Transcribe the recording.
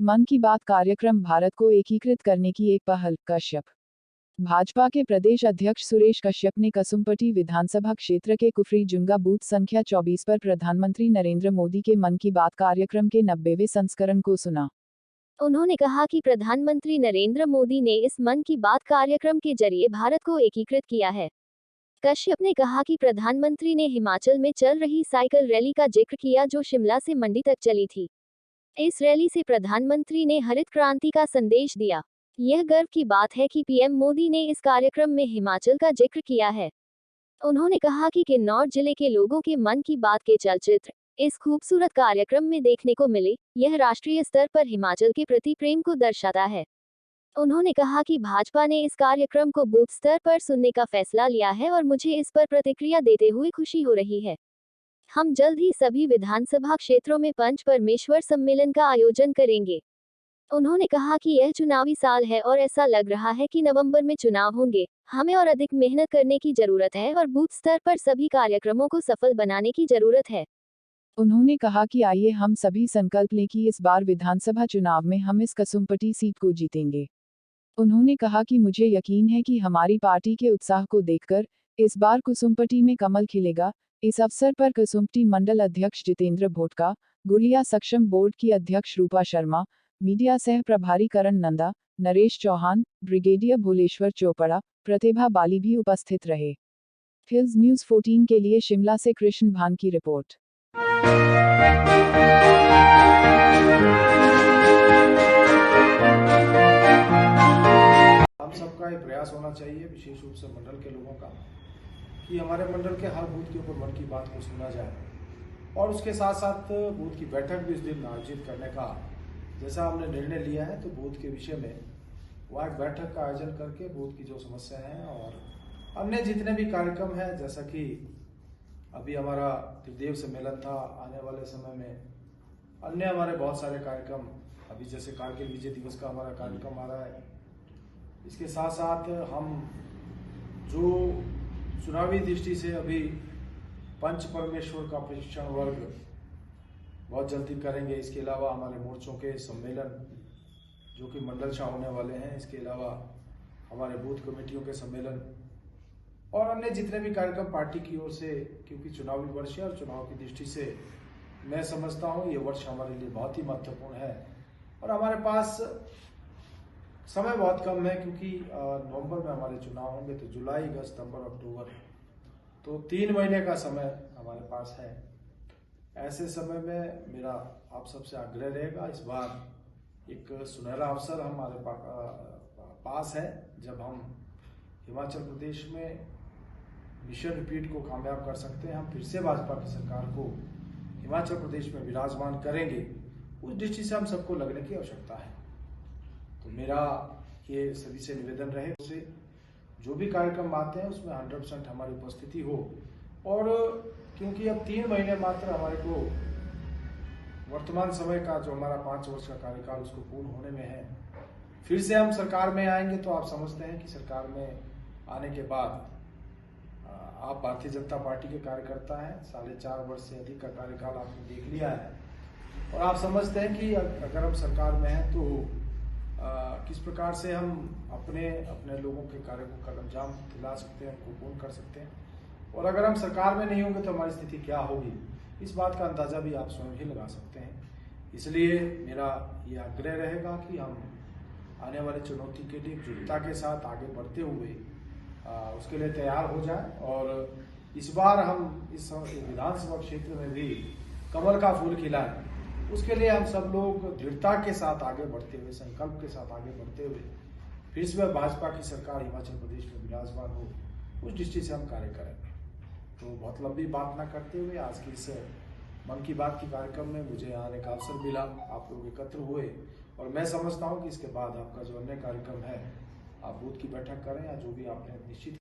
मन की बात कार्यक्रम भारत को एकीकृत करने की एक पहल। कश्यप। भाजपा के प्रदेश अध्यक्ष सुरेश कश्यप ने कसुम्पटी विधानसभा क्षेत्र के कुफरी जुंगा बूथ संख्या 24 पर प्रधानमंत्री नरेंद्र मोदी के मन की बात कार्यक्रम के 90वें संस्करण को सुना। उन्होंने कहा कि प्रधानमंत्री नरेंद्र मोदी ने इस मन की बात कार्यक्रम के जरिए भारत को एकीकृत किया है। कश्यप ने कहा कि प्रधानमंत्री ने हिमाचल में चल रही साइकिल रैली का जिक्र किया जो शिमला से मंडी तक चली थी। इस रैली से प्रधानमंत्री ने हरित क्रांति का संदेश दिया। यह गर्व की बात है कि पीएम मोदी ने इस कार्यक्रम में हिमाचल का जिक्र किया है। उन्होंने कहा कि किन्नौर जिले के लोगों के मन की बात के चलचित्र इस खूबसूरत कार्यक्रम में देखने को मिले। यह राष्ट्रीय स्तर पर हिमाचल के प्रति प्रेम को दर्शाता है। उन्होंने कहा कि भाजपा ने इस कार्यक्रम को बूथ स्तर पर सुनने का फैसला लिया है और मुझे इस पर प्रतिक्रिया देते हुए खुशी हो रही है। हम जल्द ही सभी विधानसभा क्षेत्रों में पंच परमेश्वर सम्मेलन का आयोजन करेंगे। उन्होंने कहा कि यह चुनावी साल है और ऐसा लग रहा है कि नवंबर में चुनाव होंगे। हमें और अधिक मेहनत करने की जरूरत है और बूथ स्तर पर सभी कार्यक्रमों को सफल बनाने की जरूरत है। उन्होंने कहा कि आइए हम सभी संकल्प लें कि इस बार विधानसभा चुनाव में हम इस कसुम्पटी सीट को जीतेंगे। उन्होंने कहा कि मुझे यकीन है कि हमारी पार्टी के उत्साह को देखकर इस बार कसुम्पटी में कमल खिलेगा। इस अवसर पर कसुम्पटी मंडल अध्यक्ष जितेंद्र भोटका, गुड़िया सक्षम बोर्ड की अध्यक्ष रूपा शर्मा, मीडिया सह प्रभारी करण नंदा, नरेश चौहान, ब्रिगेडियर भोलेश्वर चोपड़ा, प्रतिभा बाली भी उपस्थित रहे। हिल्स न्यूज़ 14 के लिए शिमला से कृष्ण भान की रिपोर्ट। हम सबका एक प्रयास होना चाहिए, विशेष रूप से मंडल के लोगों का, कि हमारे मंडल के हर बूथ के ऊपर मन की बात को सुना जाए और उसके साथ साथ बूथ की बैठक भी इस दिन आयोजित करने का जैसा हमने निर्णय लिया है। तो बूथ के विषय में वहाँ एक बैठक का आयोजन करके बूथ की जो समस्याएं हैं और अन्य जितने भी कार्यक्रम हैं, जैसा कि अभी हमारा त्रिदेव सम्मेलन था, आने वाले समय में अन्य हमारे बहुत सारे कार्यक्रम, अभी जैसे कारगिल विजय दिवस का हमारा कार्यक्रम आ रहा है। इसके साथ साथ हम जो चुनावी दृष्टि से अभी पंच परमेश्वर का प्रशिक्षण वर्ग बहुत जल्दी करेंगे। इसके अलावा हमारे मोर्चों के सम्मेलन जो कि मंडल शाह होने वाले हैं, इसके अलावा हमारे बूथ कमेटियों के सम्मेलन और अन्य जितने भी कार्यक्रम पार्टी की ओर से, क्योंकि चुनावी वर्ष है और चुनाव की दृष्टि से मैं समझता हूँ ये वर्ष हमारे लिए बहुत ही महत्वपूर्ण है और हमारे पास समय बहुत कम है, क्योंकि नवंबर में हमारे चुनाव होंगे। तो जुलाई, अगस्त, सितंबर, अक्टूबर, तो 3 महीने का समय हमारे पास है। ऐसे समय में मेरा आप सबसे आग्रह रहेगा, इस बार एक सुनहरा अवसर हमारे पास है जब हम हिमाचल प्रदेश में मिशन रिपीट को कामयाब कर सकते हैं। हम फिर से भाजपा की सरकार को हिमाचल प्रदेश में विराजमान करेंगे, उस दृष्टि से हम सबको लगने की आवश्यकता है। तो मेरा ये सभी से निवेदन रहे, उसे जो भी कार्यक्रम आते हैं उसमें 100% हमारी उपस्थिति हो और क्योंकि अब 3 महीने मात्र हमारे को वर्तमान समय का जो हमारा 5 वर्ष का कार्यकाल उसको पूर्ण होने में है। फिर से हम सरकार में आएंगे तो आप समझते हैं कि सरकार में आने के बाद आप भारतीय जनता पार्टी के कार्यकर्ता हैं, 4.5 वर्ष से अधिक का कार्यकाल आपने देख लिया है और आप समझते हैं कि अगर हम सरकार में हैं तो किस प्रकार से हम अपने लोगों के कार्य को कदम अंजाम दिला सकते हैं, उनको पूर्ण कर सकते हैं और अगर हम सरकार में नहीं होंगे तो हमारी स्थिति क्या होगी, इस बात का अंदाजा भी आप स्वयं ही लगा सकते हैं। इसलिए मेरा ये आग्रह रहेगा कि हम आने वाले चुनौती के लिए एकजुटता के साथ आगे बढ़ते हुए उसके लिए तैयार हो जाए और इस बार हम इस विधानसभा क्षेत्र में भी कमल का फूल खिलाएं। उसके लिए हम सब लोग दृढ़ता के साथ आगे बढ़ते हुए, संकल्प के साथ आगे बढ़ते हुए फिर से भाजपा की सरकार हिमाचल प्रदेश में विराजमान हो, उस दृष्टि से हम कार्य करेंगे। तो बहुत लंबी बात ना करते हुए आज की इस मन की बात की कार्यक्रम में मुझे आने का अवसर मिला, आप लोग एकत्र हुए और मैं समझता हूँ कि इसके बाद आपका जो अन्य कार्यक्रम है, आप बूथ की बैठक करें या जो भी आपने निश्चित